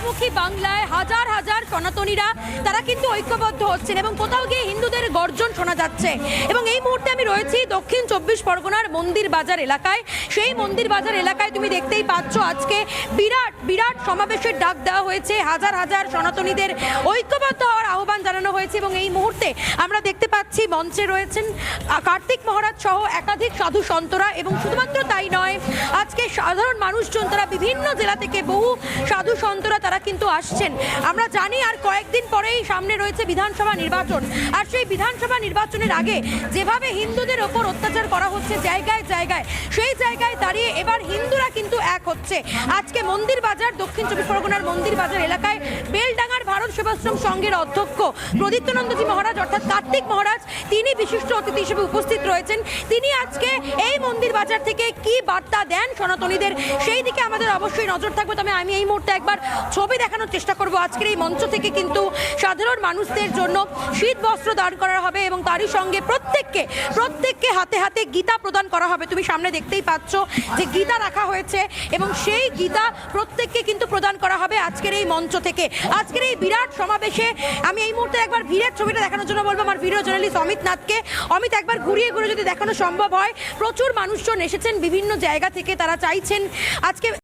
বহুমুখী বাংলায় হাজার হাজার সনাতনীরা তারা কিন্তু ঐক্যবদ্ধ হচ্ছেন এবং কোথাও গিয়ে হিন্দুদের গর্জন শোনা যাচ্ছে। এবং এই মুহূর্তে আমি রয়েছি দক্ষিণ 24 পরগনার মন্দির বাজার এলাকায়। সেই মন্দির বাজার এলাকায় তুমি দেখতেই পাচ্ছ আজকে বিরাট বিরাট সমাবেশের ডাক দেওয়া হয়েছে, হাজার হাজার সনাতনীদের ঐক্যবদ্ধ হওয়ার আহ্বান জানানো হয়েছে। এবং এই মুহূর্তে আমরা দেখতে পাচ্ছি মঞ্চে রয়েছেন কার্তিক মহারাজ সহ একাধিক সাধু সন্তরা। এবং শুধুমাত্র তাই নয়, আজকে সাধারণ মানুষজন তারা বিভিন্ন জেলা থেকে বহু সাধু সন্তরা তারা কিন্তু আসছেন। আমরা জানি আর কয়েকদিন পরেই সামনে রয়েছে বিধানসভা নির্বাচন, আর সেই বিধানসভা নির্বাচনের আগে যেভাবে হিন্দুদের ওপর অত্যাচার করা হচ্ছে জায়গায় জায়গায়, সেই জায়গায় দাঁড়িয়ে এবার হিন্দুরা কিন্তু এক হচ্ছে। আজকে মন্দির বাজার দক্ষিণ 24 পরগনার মন্দির বাজার এলাকায় বেলডাঙ্গার ভারত সেবাশ্রম সংঘের অধ্যক্ষ প্রদীপ্তনন্দজি মহারাজ অর্থাৎ কার্তিক মহারাজ তিনি বিশিষ্ট অতিথি হিসেবে উপস্থিত রয়েছেন। তিনি আজকে এই মন্দির বাজার থেকে কি বার্তা দেন সনাতনীদের সেই দিকে আমাদের অবশ্যই নজর থাকবে। তবে আমি এই মুহূর্তে একবার ছবি দেখানোর চেষ্টা করব। আজকের এই মঞ্চ থেকে কিন্তু সাধারণ মানুষদের জন্য শীত বস্ত্র দান করা হবে এবং তারই সঙ্গে প্রত্যেককে হাতে হাতে গীতা প্রদান করা হবে। তুমি সামনে দেখতেই পাচ্ছ যে গীতা রাখা হয়েছে এবং সেই গীতা প্রত্যেককে কিন্তু প্রদান করা হবে আজকের এই মঞ্চ থেকে। আজকের এই বিরাট সমাবেশে আমি এই মুহূর্তে একবার ভিড়ের ছবিটা দেখানোর জন্য বলবো আমার ভিডিও জার্নালিস্ট অমিত নাথকে। অমিত, একবার ঘুরিয়ে ঘুরে যদি দেখানো সম্ভব হয়। প্রচুর মানুষজন এসেছেন বিভিন্ন জায়গা থেকে, তারা চাইছেন আজকে